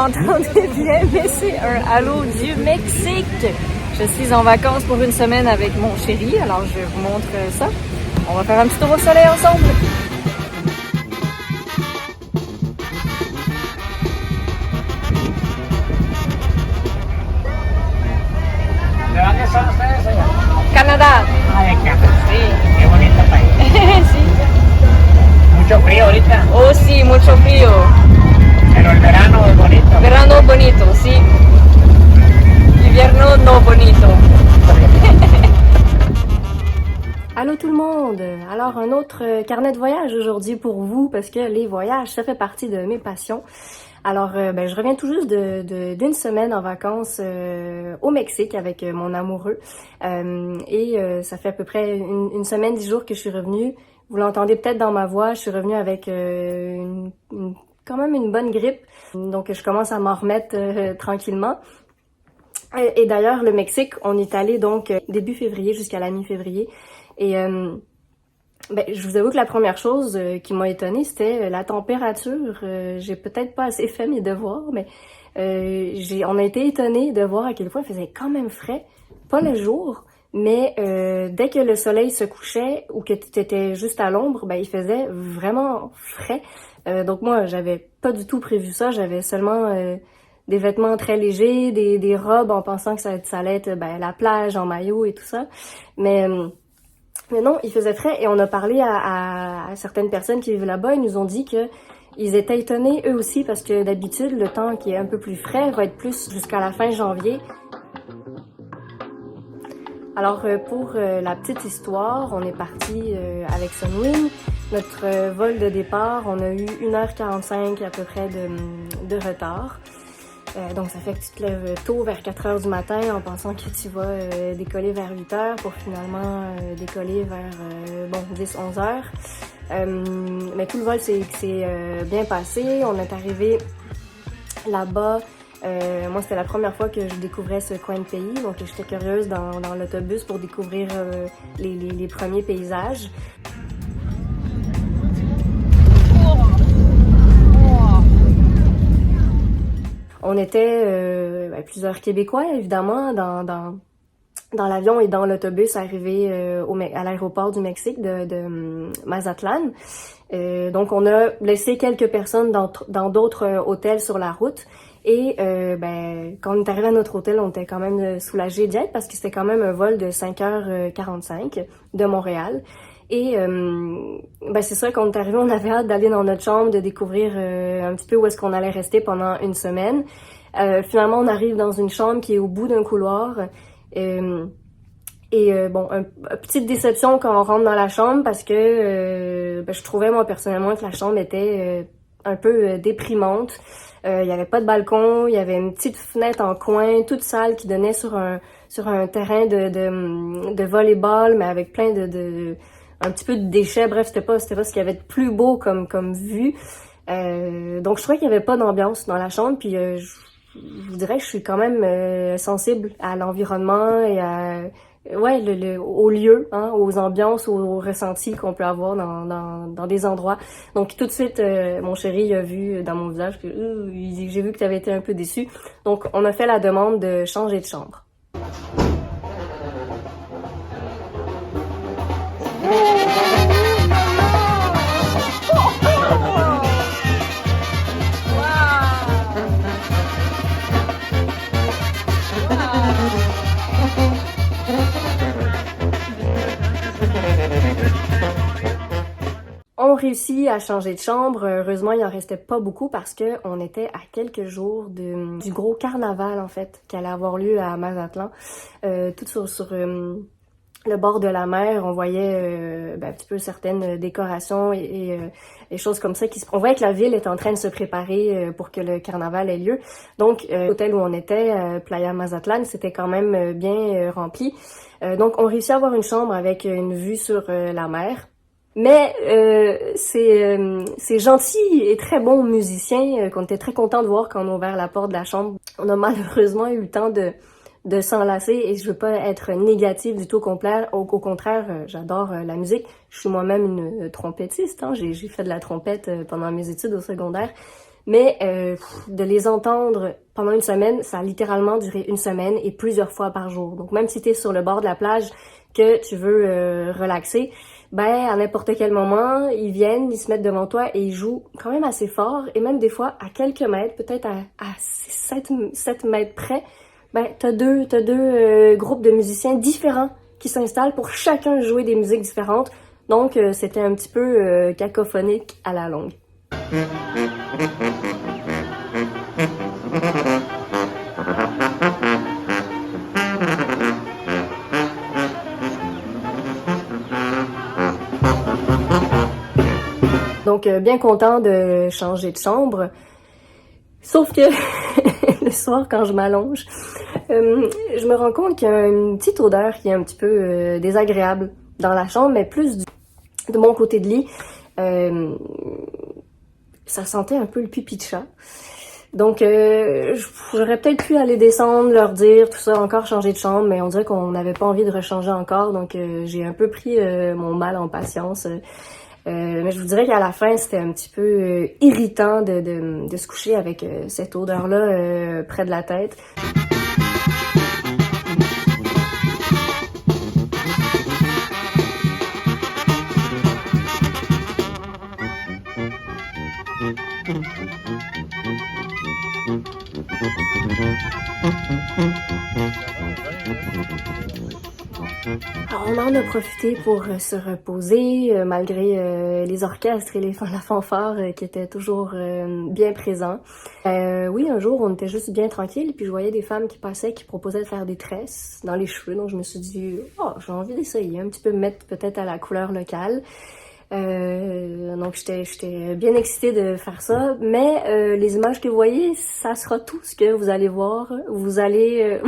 m'entendez bien, mais c'est un halo du Mexique. Je suis en vacances pour une semaine avec mon chéri, alors je vous montre ça. On va faire un petit tour au soleil ensemble. ¿De dónde son ustedes allá? Canadá. Ah, de Canadá. Sí. Qué bonito país. Sí. Mucho frío ahorita, Oh, sí, mucho frío. pero el verano es bonito. Verano bonito, sí. Invierno no bonito. Allô tout le monde! Alors un autre carnet de voyage aujourd'hui pour vous parce que les voyages, ça fait partie de mes passions. Alors je reviens tout juste d'une semaine en vacances au Mexique avec mon amoureux ça fait à peu près une semaine, 10 jours que je suis revenue. Vous l'entendez peut-être dans ma voix, je suis revenue avec quand même une bonne grippe, donc je commence à m'en remettre tranquillement. Et d'ailleurs, le Mexique, on est allé donc début février jusqu'à la mi-février. Et je vous avoue que la première chose qui m'a étonnée, c'était la température. J'ai peut-être pas assez fait mes devoirs, mais on a été étonnés de voir à quel point il faisait quand même frais. Pas le jour, mais dès que le soleil se couchait ou que tu étais juste à l'ombre, il faisait vraiment frais. Donc moi, j'avais pas du tout prévu ça. J'avais seulement des vêtements très légers, des robes en pensant que ça allait être la plage en maillot et tout ça. Mais non, il faisait frais et on a parlé à certaines personnes qui vivent là-bas. Ils nous ont dit que ils étaient étonnés eux aussi parce que d'habitude, le temps qui est un peu plus frais va être plus jusqu'à la fin janvier. Alors pour la petite histoire, on est parti avec Sunwing. Notre vol de départ, on a eu 1h45 à peu près de retard. Donc ça fait que tu te lèves tôt vers 4h du matin en pensant que tu vas décoller vers 8h pour finalement décoller vers 10-11 heures. Mais tout le vol s'est bien passé. On est arrivé là-bas. Moi, c'était la première fois que je découvrais ce coin de pays, donc j'étais curieuse dans l'autobus pour découvrir les premiers paysages. On était plusieurs Québécois, évidemment, dans l'avion et dans l'autobus arrivé à l'aéroport du Mexique de Mazatlan. Donc, on a laissé quelques personnes dans d'autres hôtels sur la route. Et quand on est arrivé à notre hôtel, on était quand même soulagés d'y être parce que c'était quand même un vol de 5h45 de Montréal. Et c'est ça, quand on est arrivé, on avait hâte d'aller dans notre chambre, de découvrir un petit peu où est-ce qu'on allait rester pendant une semaine. Finalement, on arrive dans une chambre qui est au bout d'un couloir. Petite déception quand on rentre dans la chambre parce que je trouvais moi personnellement que la chambre était un peu déprimante. Il y avait pas de balcon, il y avait une petite fenêtre en coin, toute sale qui donnait sur un terrain de volley-ball, mais avec plein un petit peu de déchets. Bref, c'était pas ce qu'il y avait de plus beau comme vue. Donc je trouvais qu'il y avait pas d'ambiance dans la chambre, puis je vous dirais que je suis quand même sensible à l'environnement et au lieu, hein, aux ambiances, aux ressentis qu'on peut avoir dans des endroits. Donc tout de suite, mon chéri il a vu dans mon visage que j'ai vu que tu avais été un peu déçu. Donc on a fait la demande de changer de chambre. On réussit à changer de chambre. Heureusement, il en restait pas beaucoup parce que on était à quelques jours du gros carnaval, en fait, qui allait avoir lieu à Mazatlan. Tout sur le bord de la mer, on voyait un petit peu certaines décorations et choses comme ça. On voyait que la ville est en train de se préparer pour que le carnaval ait lieu. Donc, l'hôtel où on était, Playa Mazatlan, c'était quand même bien rempli. Donc, on réussit à avoir une chambre avec une vue sur la mer. Mais c'est gentil et très bon musicien qu'on était très content de voir quand on a ouvert la porte de la chambre. On a malheureusement eu le temps de s'enlacer et je veux pas être négative du tout au contraire, j'adore la musique. Je suis moi-même une trompettiste, hein, j'ai fait de la trompette pendant mes études au secondaire. mais de les entendre pendant une semaine, ça a littéralement duré une semaine et plusieurs fois par jour. Donc même si t'es sur le bord de la plage, que tu veux relaxer, ben à n'importe quel moment, ils viennent, ils se mettent devant toi et ils jouent quand même assez fort, et même des fois à quelques mètres, peut-être à 7 mètres près, ben t'as deux groupes de musiciens différents qui s'installent pour chacun jouer des musiques différentes. Donc c'était un petit peu cacophonique à la longue. Donc, bien content de changer de chambre. Sauf que le soir, quand je m'allonge, je me rends compte qu'il y a une petite odeur qui est un petit peu désagréable dans la chambre, mais plus de mon côté de lit. Ça sentait un peu le pipi de chat. Donc, j'aurais peut-être pu aller descendre, leur dire, tout ça, encore changer de chambre, mais on dirait qu'on n'avait pas envie de rechanger encore, donc j'ai un peu pris mon mal en patience. Mais je vous dirais qu'à la fin, c'était un petit peu irritant de se coucher avec cette odeur-là près de la tête. Alors, on en a profité pour se reposer, malgré les orchestres et la fanfare qui étaient toujours bien présents. Oui, un jour, on était juste bien tranquille, puis je voyais des femmes qui passaient, qui proposaient de faire des tresses dans les cheveux, donc je me suis dit, oh, j'ai envie d'essayer, un petit peu me mettre peut-être à la couleur locale. Donc j'étais bien excitée de faire ça, mais les images que vous voyez, ça sera tout ce que vous allez voir. Vous aurez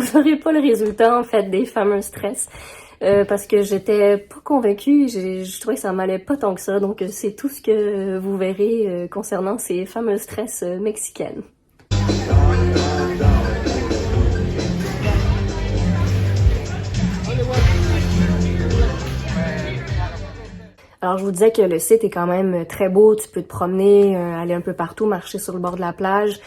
pas le résultat en fait des fameuses tresses, parce que j'étais pas convaincue, je trouvais que ça m'allait pas tant que ça, donc c'est tout ce que vous verrez concernant ces fameuses tresses mexicaines. Alors, je vous disais que le site est quand même très beau, tu peux te promener, aller un peu partout, marcher sur le bord de la plage.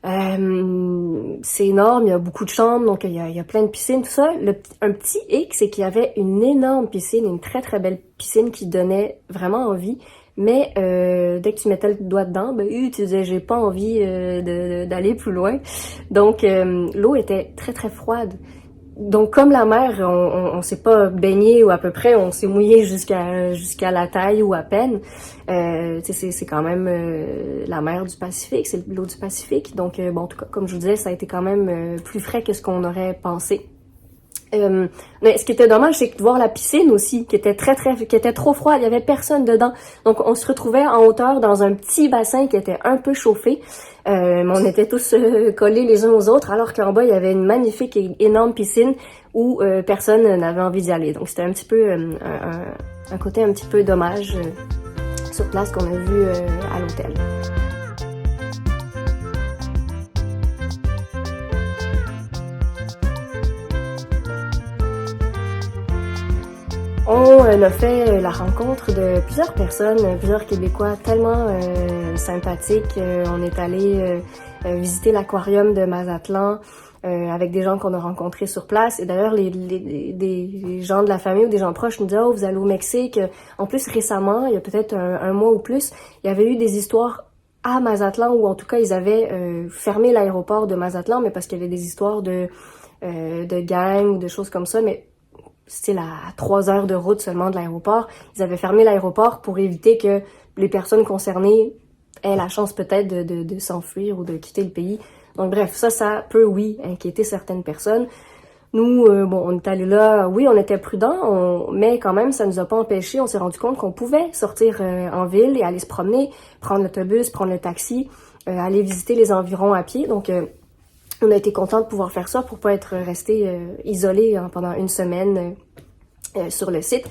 C'est énorme, il y a beaucoup de chambres, donc il y a plein de piscines, tout ça. Un petit hic, c'est qu'il y avait une énorme piscine, une très très belle piscine qui donnait vraiment envie. Mais dès que tu mettais le doigt dedans, ben tu disais j'ai pas envie d'aller plus loin. Donc l'eau était très très froide. Donc comme la mer, on s'est pas baigné ou à peu près, on s'est mouillé jusqu'à la taille ou à peine. C'est quand même la mer du Pacifique, c'est l'eau du Pacifique. Donc bon, en tout cas, comme je vous disais, ça a été quand même plus frais que ce qu'on aurait pensé. Mais ce qui était dommage, c'est de voir la piscine aussi, qui était qui était trop froide, il y avait personne dedans. Donc on se retrouvait en hauteur dans un petit bassin qui était un peu chauffé. Mais on était tous collés les uns aux autres, alors qu'en bas il y avait une magnifique et énorme piscine où personne n'avait envie d'y aller. Donc c'était un petit peu un côté un petit peu dommage sur place qu'on a vu à l'hôtel. On a fait la rencontre de plusieurs personnes, plusieurs Québécois tellement sympathiques. On est allé visiter l'aquarium de Mazatlan avec des gens qu'on a rencontrés sur place. Et d'ailleurs, des gens de la famille ou des gens proches nous disaient « Oh, vous allez au Mexique ». En plus, récemment, il y a peut-être un mois ou plus, il y avait eu des histoires à Mazatlan, ou en tout cas, ils avaient fermé l'aéroport de Mazatlan, mais parce qu'il y avait des histoires de gangs ou de choses comme ça, mais c'était à 3 heures de route seulement de l'aéroport. Ils avaient fermé l'aéroport pour éviter que les personnes concernées aient la chance peut-être de s'enfuir ou de quitter le pays. Donc bref, ça peut, oui, inquiéter certaines personnes. Nous, on est allés là, oui, on était prudents, mais quand même, ça nous a pas empêchés. On s'est rendu compte qu'on pouvait sortir en ville et aller se promener, prendre l'autobus, prendre le taxi, aller visiter les environs à pied. Donc, on a été contents de pouvoir faire ça pour pas être restés isolés pendant une semaine sur le site.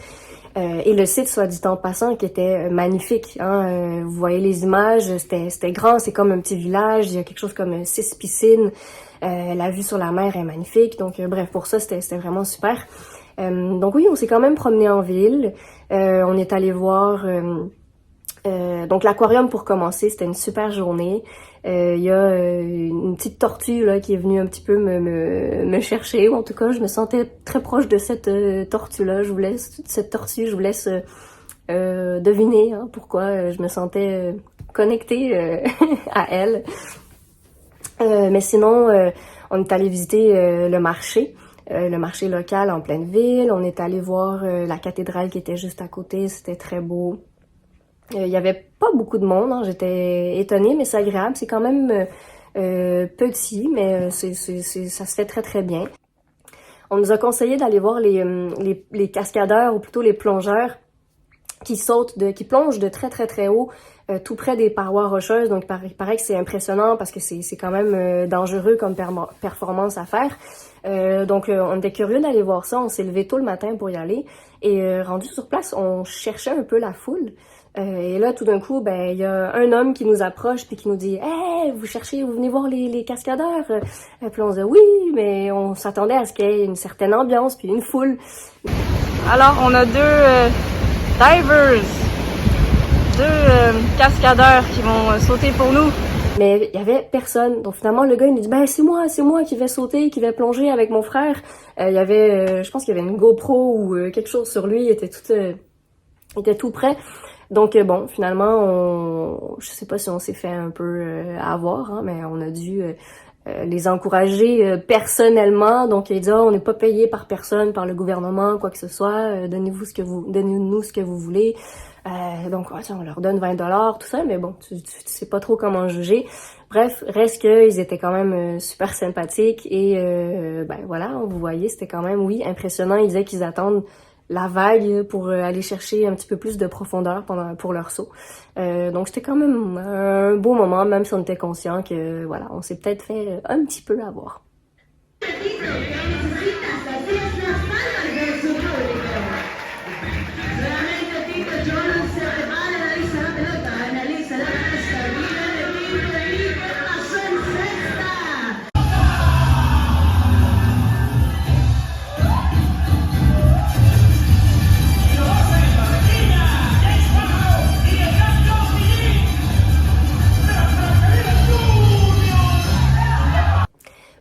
Et le site, soit dit en passant, qui était magnifique. Vous voyez les images, c'était grand, c'est comme un petit village. Il y a quelque chose comme 6 piscines. La vue sur la mer est magnifique. Donc bref, pour ça, c'était vraiment super. Donc oui, on s'est quand même promené en ville. On est allé voir Donc l'aquarium pour commencer, c'était une super journée. Il y a une petite tortue là qui est venue un petit peu me chercher. En tout cas, je me sentais très proche de cette tortue-là. Cette tortue, je vous laisse deviner hein, pourquoi je me sentais connectée à elle. Mais sinon, on est allé visiter le marché local en pleine ville. On est allé voir la cathédrale qui était juste à côté. C'était très beau. Il y avait pas beaucoup de monde, hein. J'étais étonnée, mais c'est agréable. C'est quand même petit, mais ça se fait très très bien. On nous a conseillé d'aller voir les cascadeurs, ou plutôt les plongeurs, qui plongent de très très très haut, tout près des parois rocheuses. Donc il paraît que c'est impressionnant parce que c'est quand même dangereux comme performance à faire. Donc on était curieux d'aller voir ça. On s'est levé tôt le matin pour y aller. Et rendu sur place, on cherchait un peu la foule. Et là, tout d'un coup, il y a un homme qui nous approche puis qui nous dit « Hey, vous venez voir les cascadeurs? » Puis on se dit « Oui, mais on s'attendait à ce qu'il y ait une certaine ambiance puis une foule. » Alors, on a deux divers, deux cascadeurs qui vont sauter pour nous. Mais il y avait personne. Donc finalement, le gars, il nous dit « c'est moi qui vais sauter, qui vais plonger avec mon frère. » Il y avait, je pense qu'il y avait une GoPro ou quelque chose sur lui, il était tout prêt. Donc bon, finalement, je sais pas si on s'est fait un peu avoir, hein, mais on a dû les encourager personnellement. Donc il dit on n'est pas payé par personne, par le gouvernement, quoi que ce soit. Donnez-nous ce que vous voulez. Donc on leur donne 20$, tout ça, mais bon, tu sais pas trop comment juger. Bref, reste qu'ils étaient quand même super sympathiques et voilà, vous voyez, c'était quand même impressionnant. Ils disaient qu'ils attendent la vague pour aller chercher un petit peu plus de profondeur pour leur saut. Donc c'était quand même un beau moment, même si on était conscient que voilà, on s'est peut-être fait un petit peu avoir.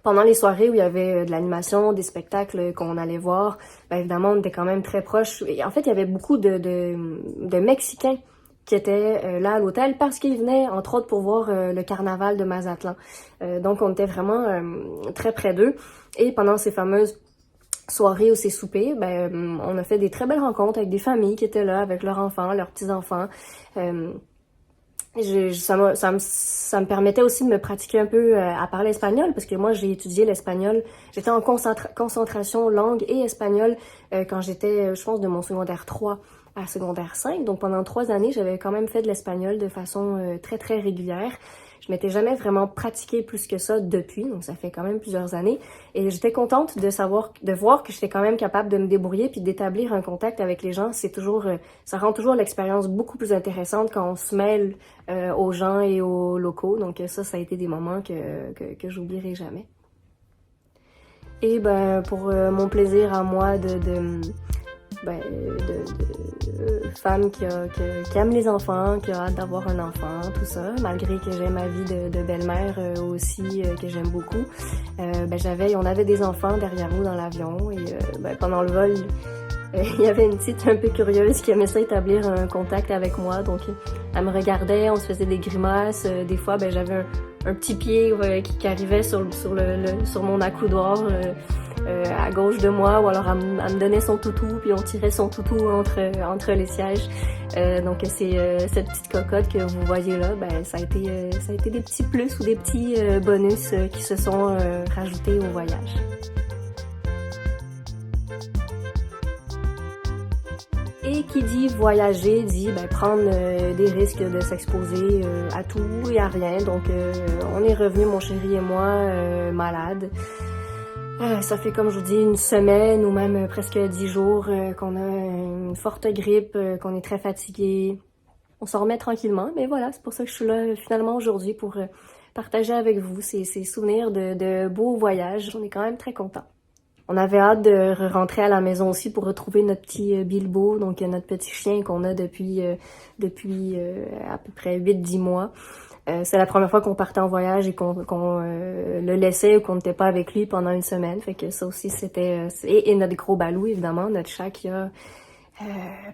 Pendant les soirées où il y avait de l'animation, des spectacles qu'on allait voir, évidemment, on était quand même très proches. Et en fait, il y avait beaucoup de Mexicains qui étaient là à l'hôtel parce qu'ils venaient, entre autres, pour voir le carnaval de Mazatlan. Donc, on était vraiment très près d'eux. Et pendant ces fameuses soirées ou ces soupers, on a fait des très belles rencontres avec des familles qui étaient là avec leurs enfants, leurs petits-enfants. Ça me permettait aussi de me pratiquer un peu à parler espagnol parce que moi j'ai étudié l'espagnol. J'étais en concentration langue et espagnol quand j'étais, je pense, de mon secondaire 3 à secondaire 5. Donc pendant 3 années, j'avais quand même fait de l'espagnol de façon très très régulière. Je m'étais jamais vraiment pratiquée plus que ça depuis, donc ça fait quand même plusieurs années. Et j'étais contente de voir que j'étais quand même capable de me débrouiller puis d'établir un contact avec les gens. Ça rend toujours l'expérience beaucoup plus intéressante quand on se mêle aux gens et aux locaux. Donc ça a été des moments que j'oublierai jamais. Et pour mon plaisir à moi de femme qui aime les enfants, qui a hâte d'avoir un enfant, tout ça, malgré que j'ai ma vie de belle-mère aussi, que j'aime beaucoup. On avait des enfants derrière nous dans l'avion et pendant le vol, il y avait une petite un peu curieuse qui aimait ça établir un contact avec moi, donc elle me regardait, on se faisait des grimaces, des fois j'avais un petit pied qui arrivait sur mon accoudoir à gauche de moi, ou alors elle me donnait son toutou, puis on tirait son toutou entre les sièges. Donc c'est cette petite cocotte que vous voyez là, ça a été des petits plus ou des petits bonus qui se sont rajoutés au voyage. Et qui dit voyager dit prendre des risques de s'exposer à tout et à rien. Donc on est revenu, mon chéri et moi, malades. Ça fait, comme je vous dis, une semaine ou même presque 10 jours qu'on a une forte grippe, qu'on est très fatigué. On s'en remet tranquillement, mais voilà, c'est pour ça que je suis là finalement aujourd'hui pour partager avec vous ces souvenirs de beaux voyages. On est quand même très contents. On avait hâte de rentrer à la maison aussi pour retrouver notre petit Bilbo, donc notre petit chien qu'on a depuis à peu près 8-10 mois. C'est la première fois qu'on partait en voyage et qu'on le laissait ou qu'on n'était pas avec lui pendant une semaine. Fait que ça aussi, c'était... et notre gros Balou, évidemment, notre chat qui a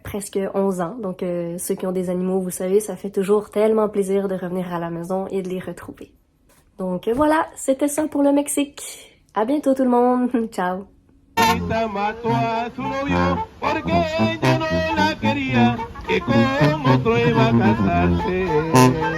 presque 11 ans. Donc, ceux qui ont des animaux, vous savez, ça fait toujours tellement plaisir de revenir à la maison et de les retrouver. Donc voilà, c'était ça pour le Mexique. À bientôt tout le monde. Ciao. Mató a su novio porque ella no la quería, que con otro iba a casarse.